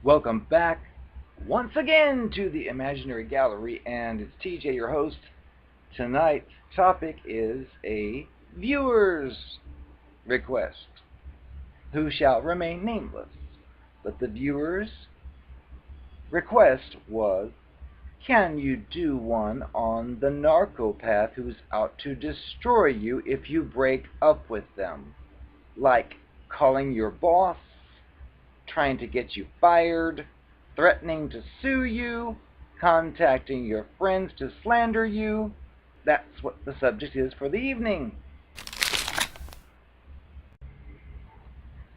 Welcome back once again to the Imaginary Gallery, and it's TJ, your host. Tonight's topic is a viewer's request, who shall remain nameless. But the viewer's request was, can you do one on the narcopath who's out to destroy you if you break up with them? Like calling your boss, trying to get you fired, threatening to sue you, contacting your friends to slander you. That's what the subject is for the evening.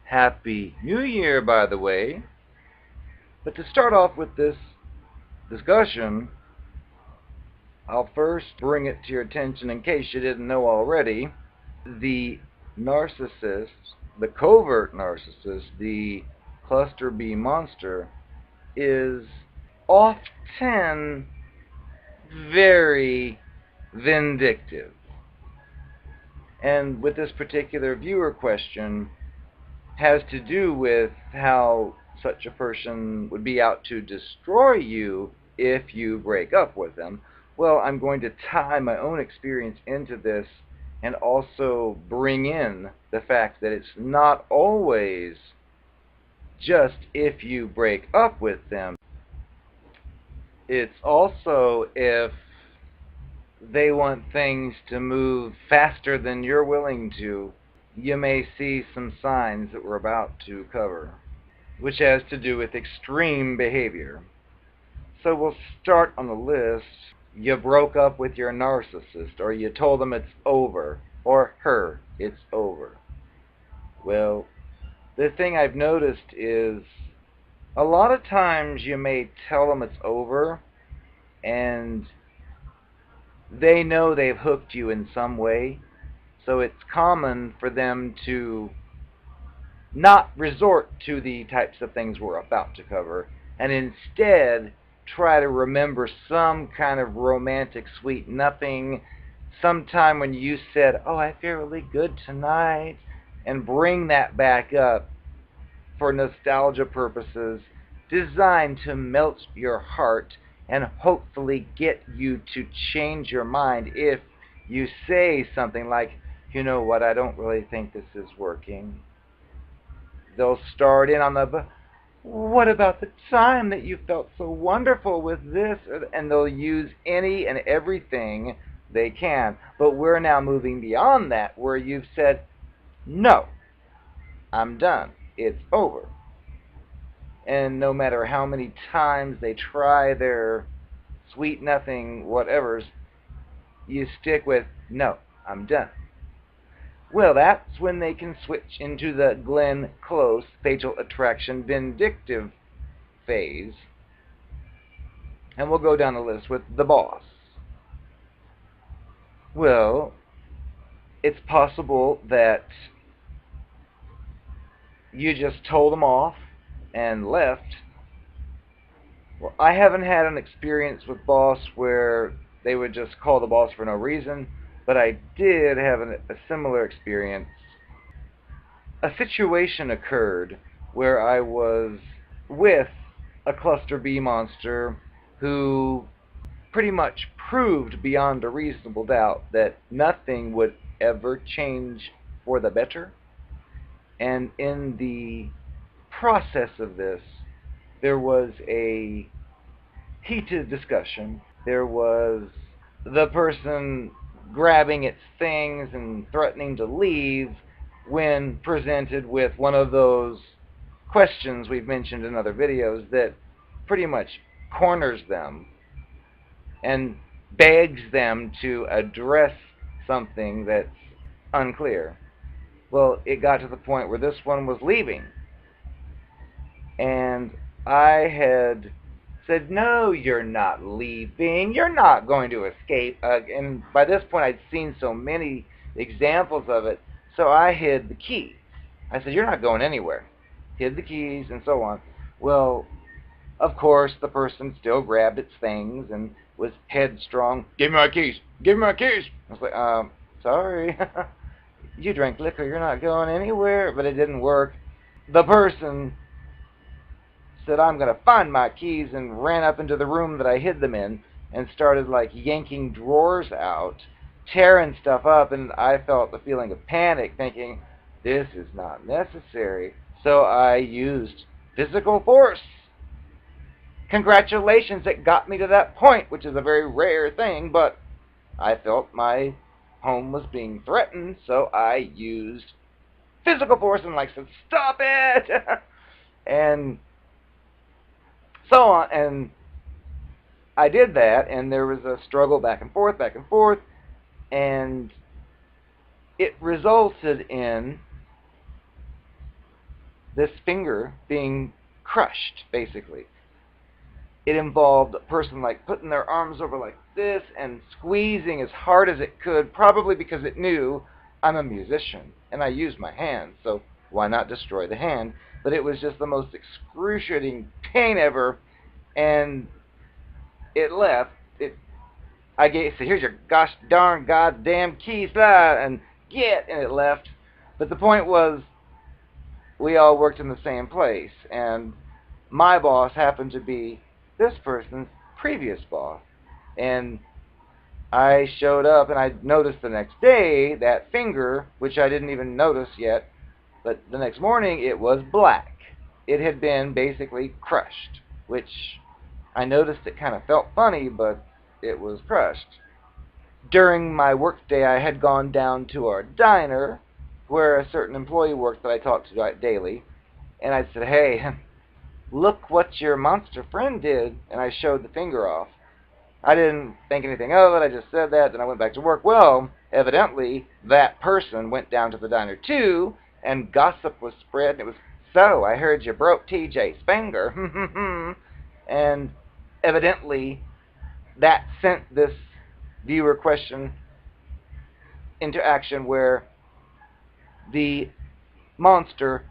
Happy New Year, by the way. But to start off with this discussion, I'll first bring it to your attention, in case you didn't know already. The narcissist, the covert narcissist, the cluster B monster, is often very vindictive. And with this particular viewer question, has to do with how such a person would be out to destroy you if you break up with them. Well, I'm going to tie my own experience into this and also bring in the fact that it's not always just if you break up with them. It's also if they want things to move faster than you're willing to. You may see some signs that we're about to cover, which has to do with extreme behavior. So we'll start on the list. You broke up with your narcissist, or you told them it's over, or her, it's over. Well, the thing I've noticed is a lot of times you may tell them it's over, and they know they've hooked you in some way, so it's common for them to not resort to the types of things we're about to cover, and instead try to remember some kind of romantic sweet nothing, sometime when you said, oh, I feel really good tonight, and bring that back up for nostalgia purposes, designed to melt your heart and hopefully get you to change your mind if you say something like, you know what, I don't really think this is working. They'll start in on the, what about the time that you felt so wonderful with this? And they'll use any and everything they can. But we're now moving beyond that, where you've said, no, I'm done. It's over. And no matter how many times they try their sweet nothing whatevers, you stick with, no, I'm done. Well, that's when they can switch into the Glenn Close fatal attraction vindictive phase. And we'll go down the list with the boss. Well, it's possible that you just told them off and left. Well, I haven't had an experience with boss where they would just call the boss for no reason, but I did have a similar experience. A situation occurred where I was with a cluster B monster who pretty much proved beyond a reasonable doubt that nothing would ever change for the better. And in the process of this, there was a heated discussion. There was the person grabbing its things and threatening to leave when presented with one of those questions we've mentioned in other videos that pretty much corners them and begs them to address something that's unclear. Well, it got to the point where this one was leaving, and I had said, no, you're not leaving, you're not going to escape. And by this point I'd seen so many examples of it, so I hid the key. I said, you're not going anywhere. hid the keys, and so on. Well, of course, the person still grabbed its things and was headstrong. Give me my keys! Give me my keys! I was like, sorry. You drank liquor, you're not going anywhere. But it didn't work. The person said, I'm going to find my keys, and ran up into the room that I hid them in and started like yanking drawers out, tearing stuff up, and I felt the feeling of panic, thinking, this is not necessary. So I used physical force. Congratulations, it got me to that point, which is a very rare thing, but I felt my home was being threatened, so I used physical force and like said, stop it! And so on, and I did that, and there was a struggle back and forth, and it resulted in this finger being crushed, basically. It involved a person like putting their arms over like this and squeezing as hard as it could, probably because it knew I'm a musician and I use my hands, so why not destroy the hand? But it was just the most excruciating pain ever, and it left. I gave, so here's your gosh darn goddamn keys, and get, and it left. But the point was, we all worked in the same place, and my boss happened to be this person's previous boss. And I showed up, and I noticed the next day that finger, which I didn't even notice yet, but the next morning it was black. It had been basically crushed, which I noticed it kind of felt funny, but it was crushed. During my workday, I had gone down to our diner, where a certain employee worked that I talked to daily, and I said, hey, look what your monster friend did, and I showed the finger off. I didn't think anything of it, I just said that, then I went back to work. Well, evidently, that person went down to the diner too, and gossip was spread, and it was, so, I heard you broke TJ's finger, and evidently, that sent this viewer question into action where the monster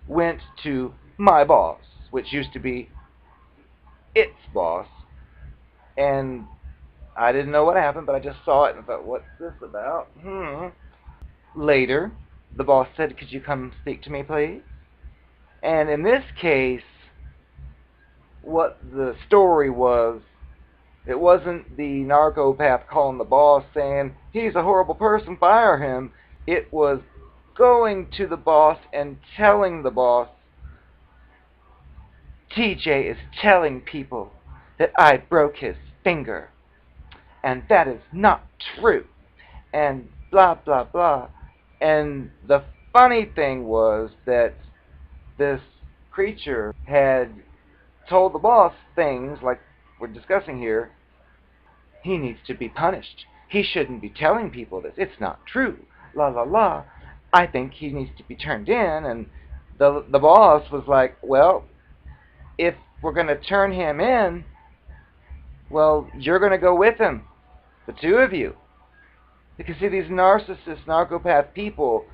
went to my boss, which used to be its boss, and I didn't know what happened, but I just saw it and thought, what's this about? Later, the boss said, could you come speak to me, please? And in this case, what the story was, it wasn't the narcopath calling the boss saying, he's a horrible person, fire him. It was going to the boss and telling the boss, TJ is telling people that I broke his finger, and that is not true, and blah, blah, blah. And the funny thing was that this creature had told the boss things like we're discussing here. He needs to be punished. He shouldn't be telling people this. It's not true. La, la, la. I think he needs to be turned in. And the boss was like, well, if we're going to turn him in, well, you're going to go with him, the two of you. Because, see, these narcissist, narcopath people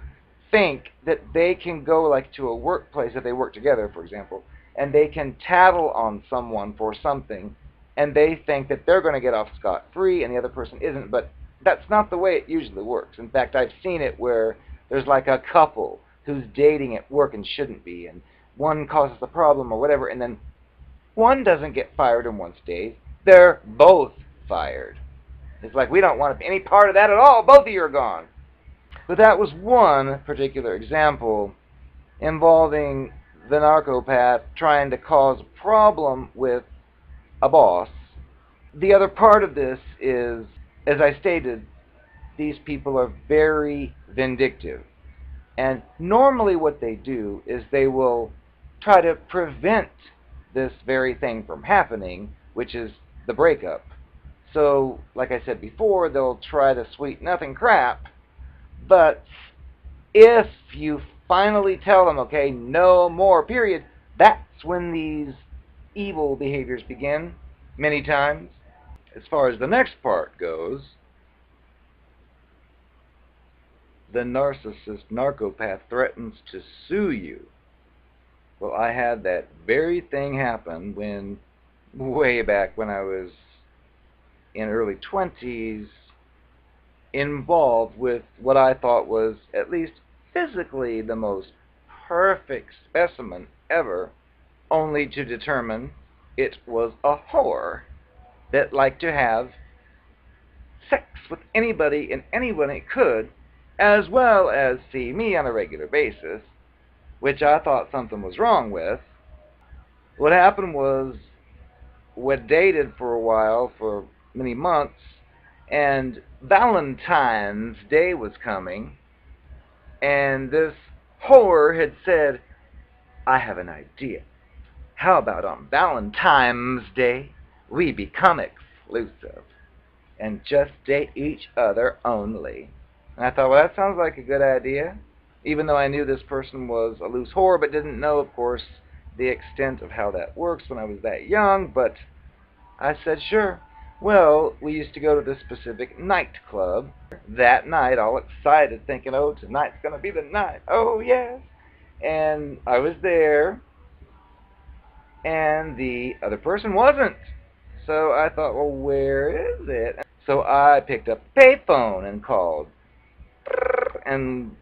think that they can go, like, to a workplace, if they work together, for example, and they can tattle on someone for something, and they think that they're going to get off scot-free and the other person isn't. But that's not the way it usually works. In fact, I've seen it where there's like a couple who's dating at work and shouldn't be, and one causes a problem or whatever, and then one doesn't get fired and one stays. They're both fired. It's like, we don't want any part of that at all. Both of you are gone. But that was one particular example involving the narcopath trying to cause a problem with a boss. The other part of this is, as I stated, these people are very vindictive. And normally what they do is they will try to prevent this very thing from happening, which is the breakup. So, like I said before, they'll try to sweet nothing crap, but if you finally tell them, okay, no more, period, that's when these evil behaviors begin, many times. As far as the next part goes, the narcissist narcopath threatens to sue you Well, I had that very thing happen when, way back when I was in early 20s, involved with what I thought was, at least physically, the most perfect specimen ever, only to determine it was a whore that liked to have sex with anybody and anyone it could, as well as see me on a regular basis, which I thought something was wrong with. What happened was, we dated for a while, for many months, and Valentine's Day was coming, and this whore had said, I have an idea. How about on Valentine's Day, we become exclusive and just date each other only? And I thought, well, that sounds like a good idea, even though I knew this person was a loose whore, but didn't know, of course, the extent of how that works when I was that young. But I said, sure. Well, we used to go to this specific nightclub that night, all excited, thinking, oh, tonight's going to be the night. Oh, yes. And I was there, and the other person wasn't. So I thought, well, where is it? So I picked up the payphone and called. And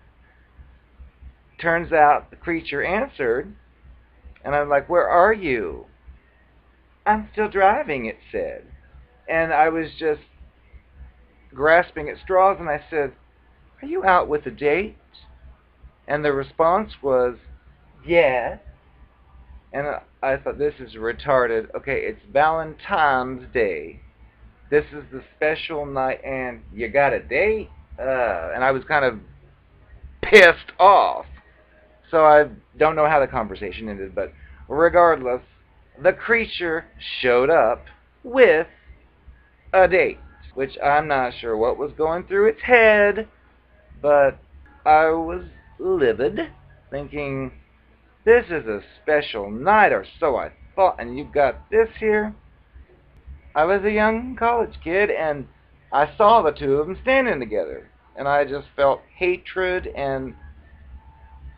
turns out the creature answered, and I'm like, where are you? I'm still driving, it said. And I was just grasping at straws, and I said, are you out with a date? And the response was, yes. And I thought, this is retarded. Okay, it's Valentine's Day. This is the special night, and you got a date? And I was kind of pissed off. So I don't know how the conversation ended, but regardless, the creature showed up with a date, which I'm not sure what was going through its head, but I was livid, thinking, this is a special night, or so I thought, and you got this here? I was a young college kid, and I saw the two of them standing together, and I just felt hatred. And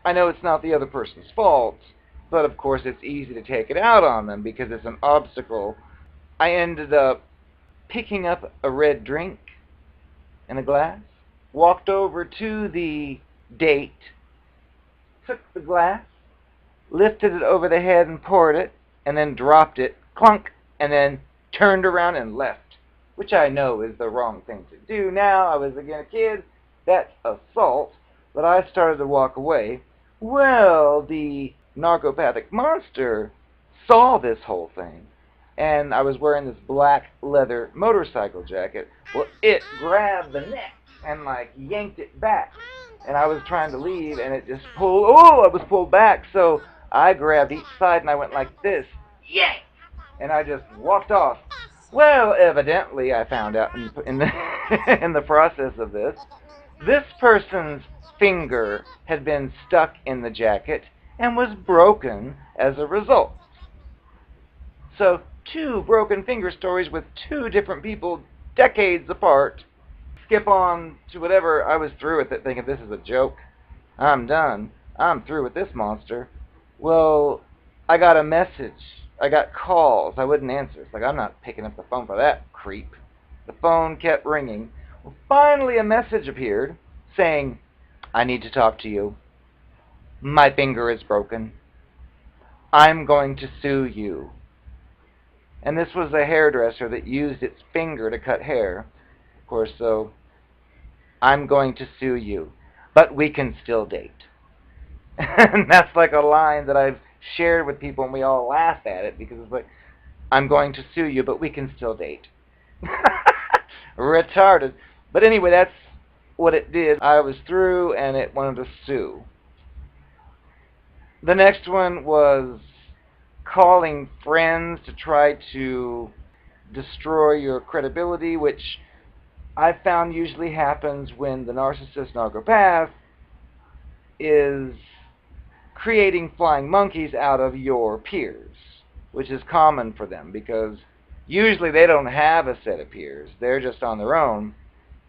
I know it's not the other person's fault, but of course it's easy to take it out on them because it's an obstacle. I ended up picking up a red drink in a glass, walked over to the date, took the glass, lifted it over the head and poured it, and then dropped it, clunk, and then turned around and left, which I know is the wrong thing to do now. I was again a kid. That's assault. But I started to walk away. Well, the narcopathic monster saw this whole thing, and I was wearing this black leather motorcycle jacket. Well, it grabbed the neck and like yanked it back, and I was trying to leave, and it just pulled. Oh, I was pulled back, so I grabbed each side and I went like this, yeah, and I just walked off. Well, evidently, I found out in the in the process of this person's finger had been stuck in the jacket and was broken as a result. So, two broken finger stories with two different people, decades apart. Skip on to whatever. I was through with it, thinking this is a joke. I'm done. I'm through with this monster. Well, I got a message. I got calls. I wouldn't answer. It's like, I'm not picking up the phone for that creep. The phone kept ringing. Well, finally a message appeared saying, I need to talk to you. My finger is broken. I'm going to sue you. And this was a hairdresser that used its finger to cut hair. Of course, so I'm going to sue you. But we can still date. And that's like a line that I've shared with people, and we all laugh at it because it's like, I'm going to sue you, but we can still date. Retarded. But anyway, that's what it did. I was through, and it wanted to sue. The next one was calling friends to try to destroy your credibility, which I found usually happens when the narcissist narcopath is creating flying monkeys out of your peers, which is common for them because usually they don't have a set of peers. They're just on their own,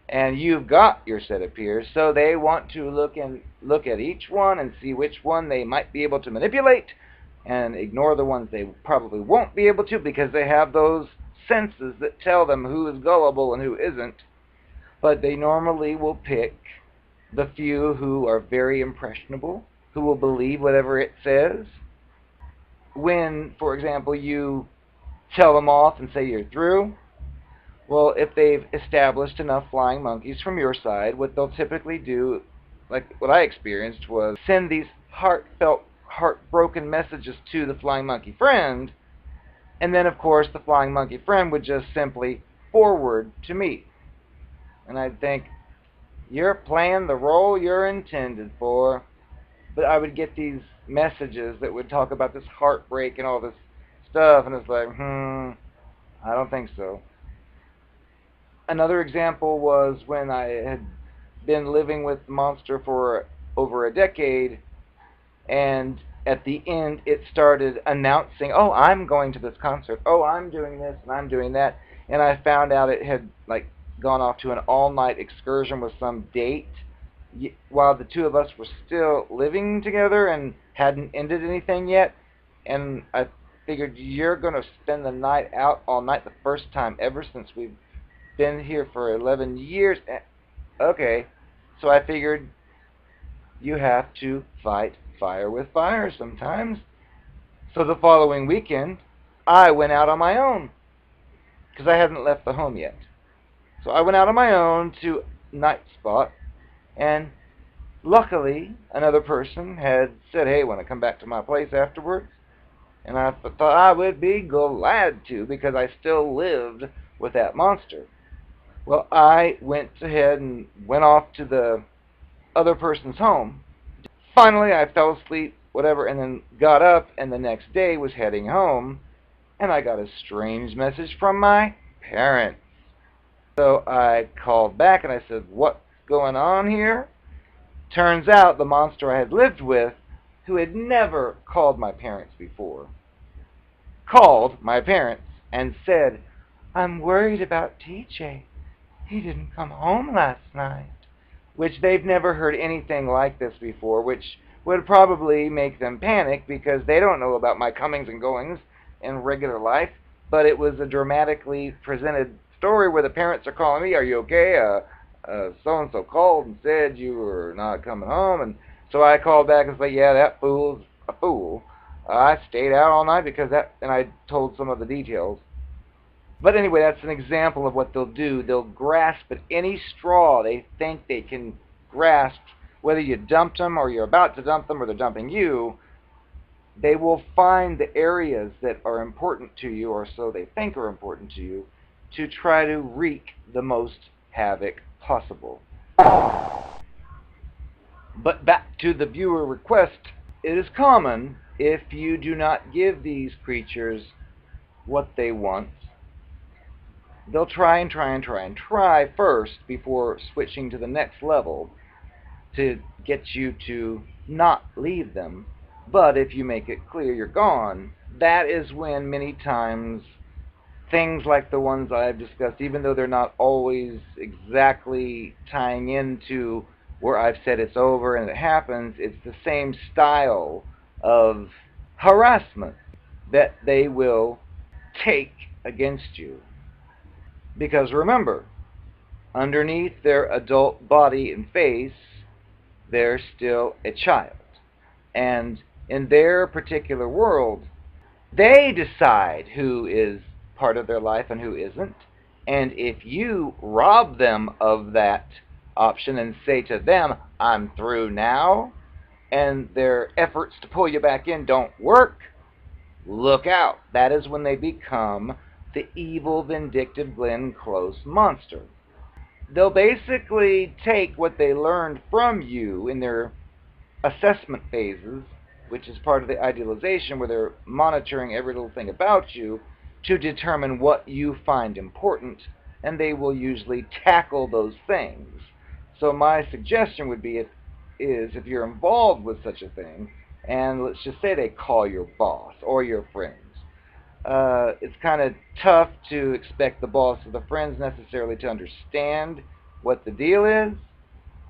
and you've got your set of peers, so they want to look at each one and see which one they might be able to manipulate and ignore the ones they probably won't be able to, because they have those senses that tell them who is gullible and who isn't. But they normally will pick the few who are very impressionable, who will believe whatever it says. When, for example, you tell them off and say you're through, well, if they've established enough flying monkeys from your side, what they'll typically do, like what I experienced, was send these heartfelt, heartbroken messages to the flying monkey friend, and then, of course, the flying monkey friend would just simply forward to me. And I'd think, you're playing the role you're intended for. But I would get these messages that would talk about this heartbreak and all this stuff, and it's like, I don't think so. Another example was when I had been living with Monster for over a decade, and at the end it started announcing, oh, I'm going to this concert, oh, I'm doing this and I'm doing that, and I found out it had like gone off to an all-night excursion with some date while the two of us were still living together and hadn't ended anything yet. And I figured, you're going to spend the night out all night, the first time ever since we've been here for 11 years. Okay, so I figured you have to fight fire with fire sometimes. So the following weekend, I went out on my own because I hadn't left the home yet. So I went out on my own to Night Spot, and luckily another person had said, hey, want to come back to my place afterwards? And I thought I would be glad to, because I still lived with that monster. Well, I went ahead and went off to the other person's home. Finally, I fell asleep, whatever, and then got up, and the next day was heading home, and I got a strange message from my parents. So I called back and I said, what's going on here? Turns out the monster I had lived with, who had never called my parents before, called my parents and said, I'm worried about TJ. He didn't come home last night. Which they've never heard anything like this before, which would probably make them panic because they don't know about my comings and goings in regular life. But it was a dramatically presented story where the parents are calling me, are you okay? So-and-so called and said you were not coming home. And so I called back and said, yeah, that fool's a fool. I stayed out all night because that, and I told some of the details. But anyway, that's an example of what they'll do. They'll grasp at any straw they think they can grasp, whether you dumped them or you're about to dump them or they're dumping you. They will find the areas that are important to you, or so they think are important to you, to try to wreak the most havoc possible. But back to the viewer request. It is common, if you do not give these creatures what they want, they'll try and try and try and try first before switching to the next level to get you to not leave them. But if you make it clear you're gone, that is when many times things like the ones I've discussed, even though they're not always exactly tying into where I've said it's over and it happens, it's the same style of harassment that they will take against you. Because remember, underneath their adult body and face, they're still a child. And in their particular world, they decide who is part of their life and who isn't. And if you rob them of that option and say to them, I'm through now, and their efforts to pull you back in don't work, look out. That is when they become the evil, vindictive Glenn Close monster. They'll basically take what they learned from you in their assessment phases, which is part of the idealization where they're monitoring every little thing about you to determine what you find important, and they will usually tackle those things. So my suggestion would be, if you're involved with such a thing, and let's just say they call your boss or your friends, it's kind of tough to expect the boss or the friends necessarily to understand what the deal is,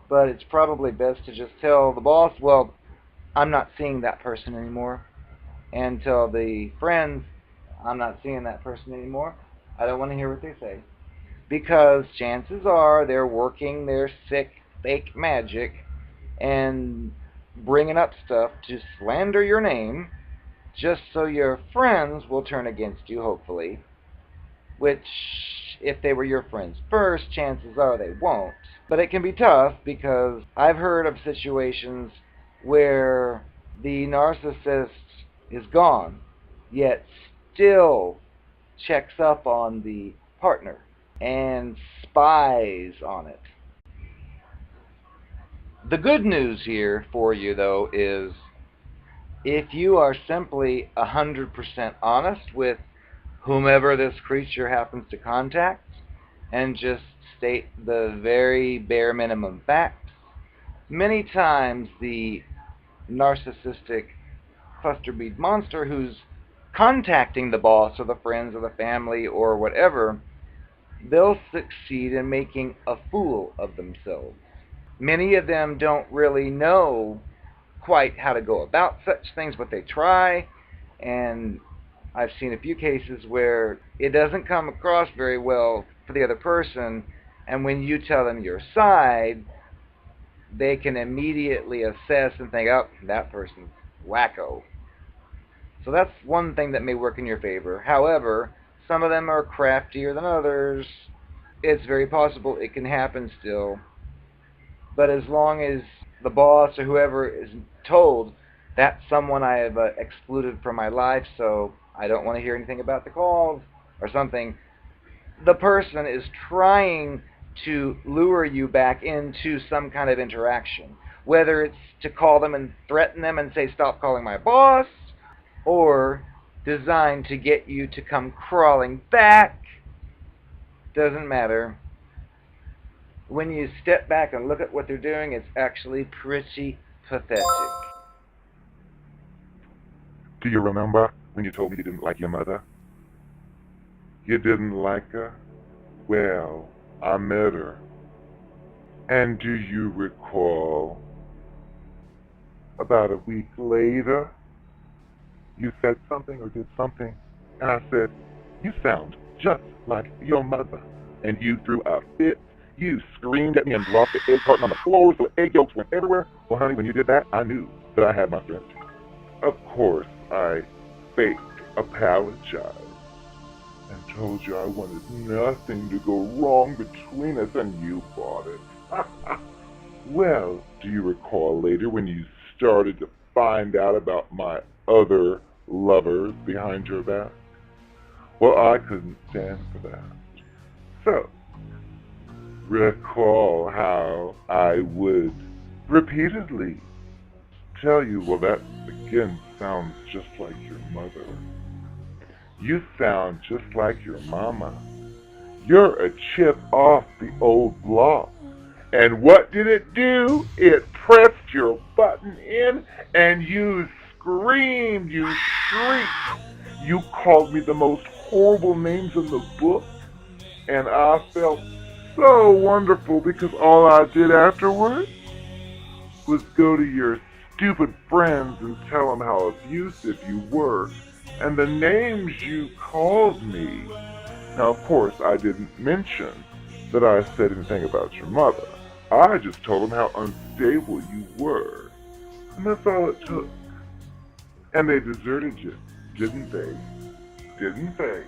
but it's probably best to just tell the boss, well, I'm not seeing that person anymore, and tell the friends, I'm not seeing that person anymore. I don't want to hear what they say. Because chances are they're working their sick, fake magic and bringing up stuff to slander your name just so your friends will turn against you, hopefully. Which, if they were your friends first, chances are they won't. But it can be tough because I've heard of situations where the narcissist is gone, yet still checks up on the partner and spies on it. The good news here for you, though, is if you are simply 100% honest with whomever this creature happens to contact and just state the very bare minimum facts, many times the narcissistic cluster bead monster who's contacting the boss or the friends or the family or whatever, they'll succeed in making a fool of themselves. Many of them don't really know quite how to go about such things, but they try, and I've seen a few cases where it doesn't come across very well for the other person, and when you tell them your side, they can immediately assess and think, oh, that person's wacko. So that's one thing that may work in your favor. However, some of them are craftier than others. It's very possible it can happen still. But as long as the boss or whoever is told that's someone I have excluded from my life, so I don't want to hear anything about the calls or something, the person is trying to lure you back into some kind of interaction. Whether it's to call them and threaten them and say, stop calling my boss, or designed to get you to come crawling back, doesn't matter. When you step back and look at what they're doing, it's actually pretty pathetic. Do you remember when you told me you didn't like your mother? You didn't like her? Well, I met her. And do you recall, about a week later, you said something or did something, and I said, you sound just like your mother. And you threw a fit. You screamed at me and dropped the egg carton on the floor so egg yolks went everywhere. Well, honey, when you did that, I knew that I had my strength. Of course, I faked apologized and told you I wanted nothing to go wrong between us, and you bought it. Well, do you recall later when you started to find out about my other lovers behind your back? Well, I couldn't stand for that. So, recall how I would repeatedly tell you, well, that again sounds just like your mother. You sound just like your mama. You're a chip off the old block. And what did it do? It pressed your button in, and you screamed, you shrieked. You called me the most horrible names in the book, and I felt so wonderful because all I did afterwards was go to your stupid friends and tell them how abusive you were and the names you called me. Now, of course, I didn't mention that I said anything about your mother. I just told them how unstable you were. And that's all it took. And they deserted you, didn't they? Didn't they?